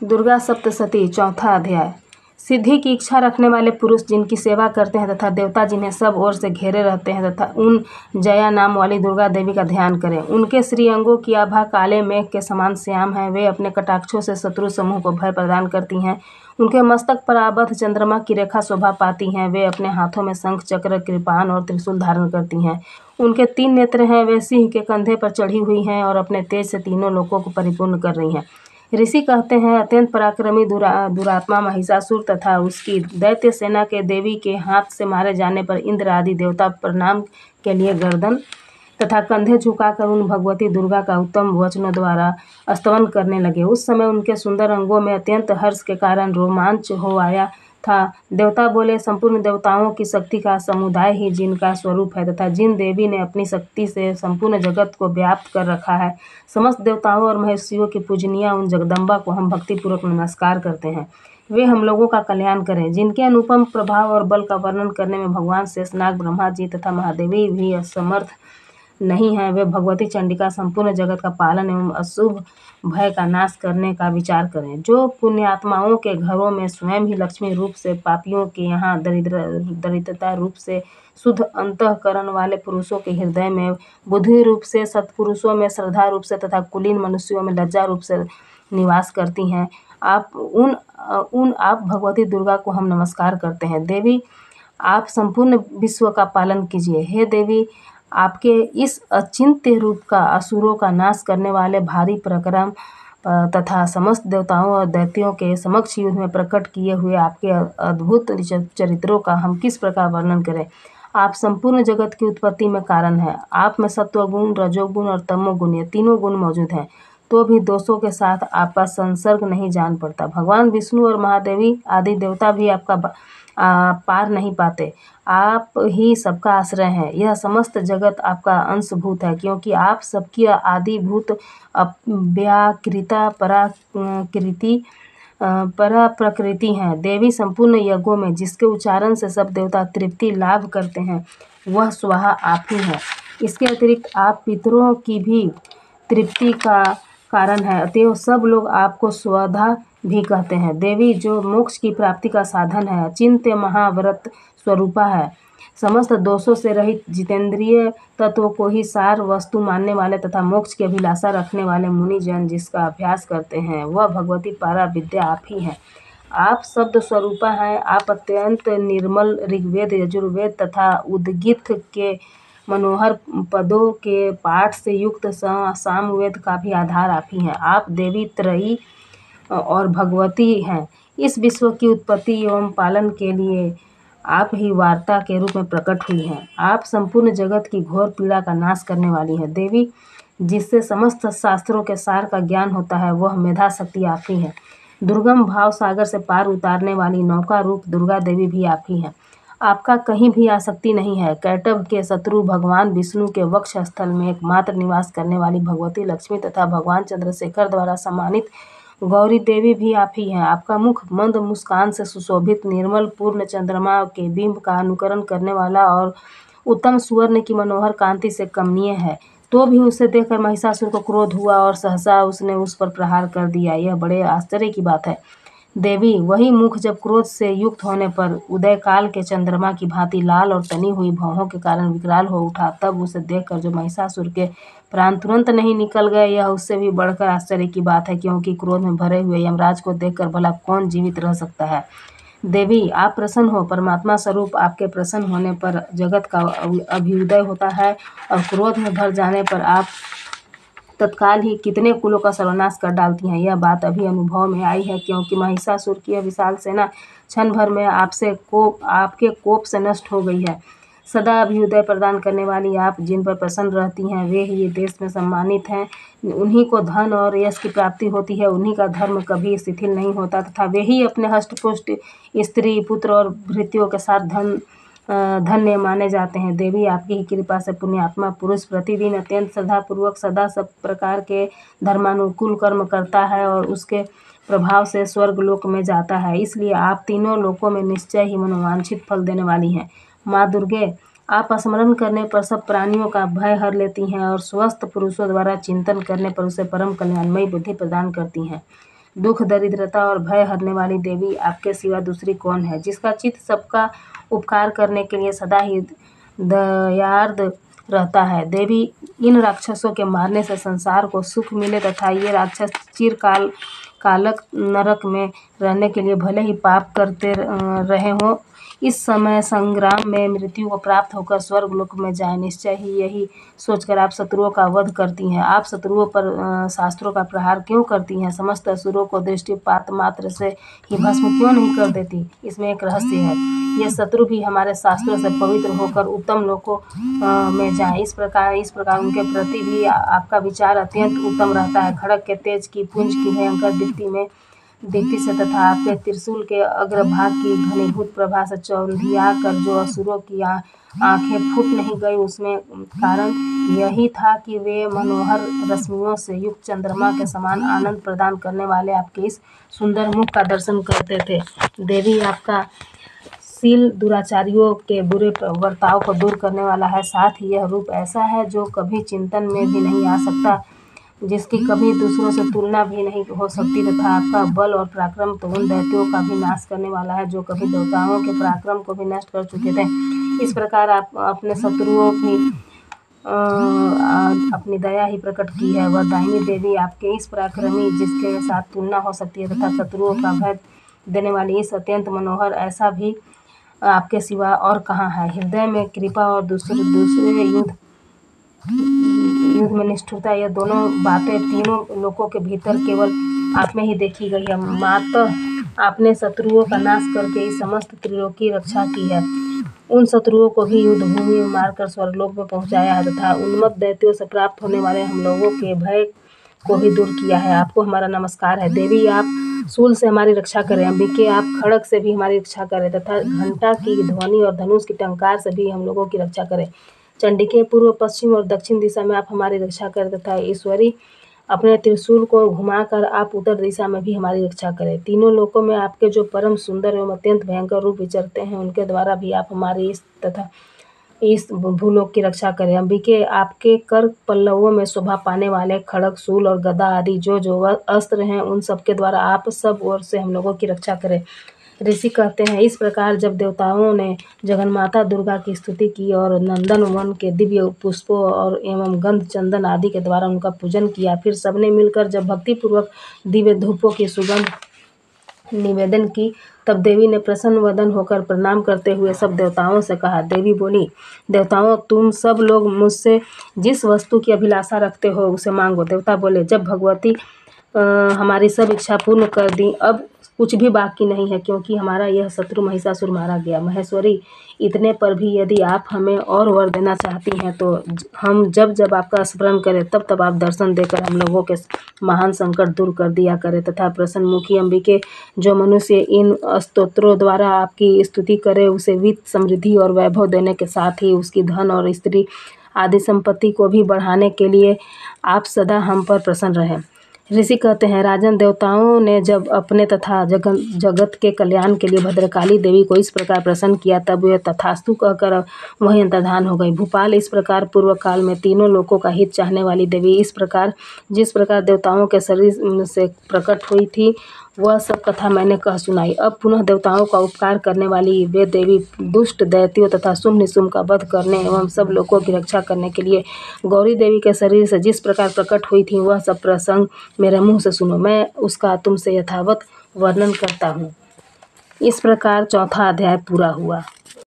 दुर्गा सप्तशती चौथा अध्याय। सिद्धि की इच्छा रखने वाले पुरुष जिनकी सेवा करते हैं तथा देवता जिन्हें सब ओर से घेरे रहते हैं तथा उन जया नाम वाली दुर्गा देवी का ध्यान करें। उनके श्रीअंगों की आभा काले मेघ के समान श्याम है। वे अपने कटाक्षों से शत्रु समूह को भय प्रदान करती हैं। उनके मस्तक पर आबद्ध चंद्रमा की रेखा शोभा पाती हैं। वे अपने हाथों में शंख चक्र कृपाण और त्रिशूल धारण करती हैं। उनके 3 नेत्र हैं। वे सिंह के कंधे पर चढ़ी हुई हैं और अपने तेज से तीनों लोकों को परिपूर्ण कर रही हैं। ऋषि कहते हैं अत्यंत पराक्रमी दुरात्मा महिषासुर तथा उसकी दैत्य सेना के देवी के हाथ से मारे जाने पर इंद्र आदि देवता प्रणाम के लिए गर्दन तथा कंधे झुकाकर उन भगवती दुर्गा का उत्तम वचनों द्वारा स्तवन करने लगे। उस समय उनके सुंदर अंगों में अत्यंत हर्ष के कारण रोमांच हो आया था। देवता बोले, संपूर्ण देवताओं की शक्ति का समुदाय ही जिनका स्वरूप है तथा जिन देवी ने अपनी शक्ति से संपूर्ण जगत को व्याप्त कर रखा है, समस्त देवताओं और महर्षियों की पूजनीय उन जगदम्बा को हम भक्तिपूर्वक नमस्कार करते हैं। वे हम लोगों का कल्याण करें। जिनके अनुपम प्रभाव और बल का वर्णन करने में भगवान शेषनाग, ब्रह्मा जी तथा महादेवी भी असमर्थ नहीं है, वे भगवती चंडिका संपूर्ण जगत का पालन एवं अशुभ भय का नाश करने का विचार करें। जो पुण्यात्माओं के घरों में स्वयं ही लक्ष्मी रूप से, पापियों के यहाँ दरिद्रता रूप से, शुद्ध अंतःकरण वाले पुरुषों के हृदय में बुद्धि रूप से, सत्पुरुषों में श्रद्धा रूप से तथा कुलीन मनुष्यों में लज्जा रूप से निवास करती हैं, आप भगवती दुर्गा को हम नमस्कार करते हैं। देवी, आप संपूर्ण विश्व का पालन कीजिए। हे देवी, आपके इस अचिंत्य रूप का असुरों का नाश करने वाले भारी पराक्रम तथा समस्त देवताओं और दैत्यों के समक्ष युद्ध में प्रकट किए हुए आपके अद्भुत चरित्रों का हम किस प्रकार वर्णन करें। आप संपूर्ण जगत की उत्पत्ति में कारण हैं। आप में सत्वगुण, रजोगुण और तमोगुण, ये तीनों गुण मौजूद हैं, तो भी दोषों के साथ आपका संसर्ग नहीं जान पड़ता। भगवान विष्णु और महादेवी आदि देवता भी आपका पार नहीं पाते। आप ही सबका आश्रय हैं। यह समस्त जगत आपका अंशभूत है, क्योंकि आप सबकी आदिभूत व्याकृता परा प्रकृति हैं। देवी, संपूर्ण यज्ञों में जिसके उच्चारण से सब देवता तृप्ति लाभ करते हैं, वह स्वाहा आप ही हैं। इसके अतिरिक्त आप पितरों की भी तृप्ति का कारण है, अतएव सब लोग आपको स्वधा भी कहते हैं। देवी, जो मोक्ष की प्राप्ति का साधन है, अचिंत्य महाव्रत स्वरूपा है, समस्त दोषों से रहित जितेंद्रिय तत्व को ही सार वस्तु मानने वाले तथा मोक्ष की अभिलाषा रखने वाले मुनि जन जिसका अभ्यास करते हैं, वह भगवती पारा विद्या आप ही हैं। आप शब्द स्वरूपा हैं। आप अत्यंत निर्मल ऋग्वेद, यजुर्वेद तथा उद्गीत के मनोहर पदों के पाठ से युक्त सामवेद का भी आधार आप ही हैं। आप देवी त्रयी और भगवती हैं। इस विश्व की उत्पत्ति एवं पालन के लिए आप ही वार्ता के रूप में प्रकट हुई हैं। आप संपूर्ण जगत की घोर पीड़ा का नाश करने वाली हैं। देवी, जिससे समस्त शास्त्रों के सार का ज्ञान होता है, वह मेधा शक्ति आप ही है। दुर्गम भाव सागर से पार उतारने वाली नौका रूप दुर्गा देवी भी आप ही हैं। आपका कहीं भी आसक्ति नहीं है। कैटभ के शत्रु भगवान विष्णु के वक्ष स्थल में एकमात्र निवास करने वाली भगवती लक्ष्मी तथा भगवान चंद्रशेखर द्वारा सम्मानित गौरी देवी भी आप ही हैं। आपका मुख मंद मुस्कान से सुशोभित निर्मल पूर्ण चंद्रमा के बिंब का अनुकरण करने वाला और उत्तम सुवर्ण की मनोहर कांति से कमनीय है, तो भी उसे देखकर महिषासुर को क्रोध हुआ और सहसा उसने उस पर प्रहार कर दिया। यह बड़े आश्चर्य की बात है। देवी, वही मुख जब क्रोध से युक्त होने पर उदय काल के चंद्रमा की भांति लाल और तनी हुई भौहों के कारण विकराल हो उठा, तब उसे देखकर जो महिषासुर के प्राण तुरंत नहीं निकल गए, यह उससे भी बढ़कर आश्चर्य की बात है, क्योंकि क्रोध में भरे हुए यमराज को देखकर भला कौन जीवित रह सकता है। देवी, आप प्रसन्न हो। परमात्मा स्वरूप आपके प्रसन्न होने पर जगत का अभ्युदय होता है और क्रोध में भर जाने पर आप तत्काल ही कितने कुलों का सर्वनाश कर डालती हैं। यह बात अभी अनुभव में आई है, क्योंकि महिषासुर की यह विशाल सेना क्षण भर में आपके कोप से नष्ट हो गई है। सदा अभ्युदय प्रदान करने वाली आप जिन पर प्रसन्न रहती हैं, वे ही ये देश में सम्मानित हैं। उन्हीं को धन और यश की प्राप्ति होती है। उन्हीं का धर्म कभी शिथिल नहीं होता तथा वे ही अपने हष्टपुष्ट स्त्री, पुत्र और भृत्यों के साथ धन्य माने जाते हैं। देवी, आपकी ही कृपा से पुण्यात्मा पुरुष प्रतिदिन अत्यंत श्रद्धापूर्वक सदा सब प्रकार के धर्मानुकूल कर्म करता है और उसके प्रभाव से स्वर्ग लोक में जाता है। इसलिए आप तीनों लोकों में निश्चय ही मनोवांछित फल देने वाली हैं। माँ दुर्गे, आप स्मरण करने पर सब प्राणियों का भय हर लेती हैं और स्वस्थ पुरुषों द्वारा चिंतन करने पर उसे परम कल्याणमयी बुद्धि प्रदान करती हैं। दुख, दरिद्रता और भय हरने वाली देवी आपके सिवा दूसरी कौन है, जिसका चित्त सबका उपकार करने के लिए सदा ही दयार्द रहता है। देवी, इन राक्षसों के मारने से संसार को सुख मिले तथा ये राक्षस चिरकाल कालक नरक में रहने के लिए भले ही पाप करते रहे हों, इस समय संग्राम में मृत्यु को प्राप्त होकर स्वर्ग लोक में जाए। निश्चय ही यही सोचकर आप शत्रुओं का वध करती हैं। आप शत्रुओं पर शास्त्रों का प्रहार क्यों करती हैं? समस्त असुरों को दृष्टिपात मात्र से ही भस्म क्यों नहीं कर देती? इसमें एक रहस्य है। ये शत्रु भी हमारे शास्त्रों से पवित्र होकर उत्तम लोकों में जाए। इस प्रकार उनके प्रति भी आपका विचार अत्यंत उत्तम रहता है। खड़ग के तेज की पुंज की भयंकर दीप्ति से तथा आपके त्रिशूल के अग्रभाग की घनीभूत प्रभा से चौंधिया कर जो असुरों की आंखें फूट नहीं गई, उसमें कारण यही था कि वे मनोहर रश्मियों से युक्त चंद्रमा के समान आनंद प्रदान करने वाले आपके इस सुंदर मुख का दर्शन करते थे। देवी, आपका शील दुराचारियों के बुरे बर्ताव को दूर करने वाला है। साथ ही यह रूप ऐसा है जो कभी चिंतन में भी नहीं आ सकता, जिसकी कभी दूसरों से तुलना भी नहीं हो सकती, तथा आपका बल और पराक्रम तो उन दैत्यों का भी नाश करने वाला है जो कभी देवताओं के पराक्रम को भी नष्ट कर चुके थे। इस प्रकार आप अपने शत्रुओं की अपनी दया ही प्रकट की है। वह दाहिनी देवी आपके इस पराक्रमी जिसके साथ तुलना हो सकती है तथा शत्रुओं का भय देने वाली इस अत्यंत मनोहर ऐसा भी आपके सिवा और कहाँ है। हृदय में कृपा और दूसरे युद्ध में निष्ठुरता, यह दोनों बातें तीनों लोकों के भीतर केवल आप में ही देखी गई है। मातः आपने शत्रुओं का नाश करके इस समस्त त्रिलोक की रक्षा की है। उन शत्रुओं को भी युद्ध भूमि में मारकर स्वर्गलोक में पहुंचाया है तथा उन्मत्त दैत्यों से प्राप्त होने वाले हम लोगों के भय को भी दूर किया है। आपको हमारा नमस्कार है। देवी, आप शूल से हमारी रक्षा करें। अंबिके, आप खड़ग से भी हमारी रक्षा करें तथा घंटा की ध्वनि और धनुष की टंकार से भी हम लोगों की रक्षा करें। चंडिके, पूर्व, पश्चिम और दक्षिण दिशा में आप हमारी रक्षा करें तथा ईश्वरी, अपने त्रिशूल को घुमाकर आप उत्तर दिशा में भी हमारी रक्षा करें। तीनों लोकों में आपके जो परम सुंदर एवं अत्यंत भयंकर रूप विचरते हैं, उनके द्वारा भी आप हमारी इस तथा इस भूलोक की रक्षा करें। अंबिके, आपके कर पल्लवों में शोभा पाने वाले खड़ग, शूल और गदा आदि जो अस्त्र हैं, उन सब के द्वारा आप सब ओर से हम लोगों की रक्षा करें। ऋषि कहते हैं, इस प्रकार जब देवताओं ने जगन्माता दुर्गा की स्तुति की और नंदन वन के दिव्य पुष्पों और एवं गंध, चंदन आदि के द्वारा उनका पूजन किया, फिर सबने मिलकर जब भक्तिपूर्वक दिव्य धूपों की सुगंध निवेदन की, तब देवी ने प्रसन्न वदन होकर प्रणाम करते हुए सब देवताओं से कहा। देवी बोली, देवताओं, तुम सब लोग मुझसे जिस वस्तु की अभिलाषा रखते हो उसे मांगो। देवता बोले, जब भगवती हमारी सब इच्छा पूर्ण कर दी, अब कुछ भी बाकी नहीं है, क्योंकि हमारा यह शत्रु महिषासुर मारा गया। महेश्वरी, इतने पर भी यदि आप हमें और वर देना चाहती हैं तो हम जब जब आपका स्मरण करें तब तब आप दर्शन देकर हम लोगों के महान संकट दूर कर दिया करें तथा प्रसन्नमुखी अंबिके, जो मनुष्य इन स्तोत्रों द्वारा आपकी स्तुति करे, उसे वित्त, समृद्धि और वैभव देने के साथ ही उसकी धन और स्त्री आदि संपत्ति को भी बढ़ाने के लिए आप सदा हम पर प्रसन्न रहें। ऋषि कहते हैं, राजन, देवताओं ने जब अपने तथा जगत के कल्याण के लिए भद्रकाली देवी को इस प्रकार प्रसन्न किया, तब वे तथास्तु कहकर वहीं अंतर्धान हो गई। भूपाल, इस प्रकार पूर्व काल में तीनों लोकों का हित चाहने वाली देवी जिस प्रकार देवताओं के शरीर से प्रकट हुई थी, वह सब कथा मैंने कह सुनाई। अब पुनः देवताओं का उपकार करने वाली वे देवी दुष्ट दैत्यों तथा शुंभ निशुंभ का वध करने एवं सब लोगों की रक्षा करने के लिए गौरी देवी के शरीर से जिस प्रकार प्रकट हुई थी, वह सब प्रसंग मेरे मुँह से सुनो। मैं उसका तुमसे यथावत वर्णन करता हूँ। इस प्रकार चौथा अध्याय पूरा हुआ।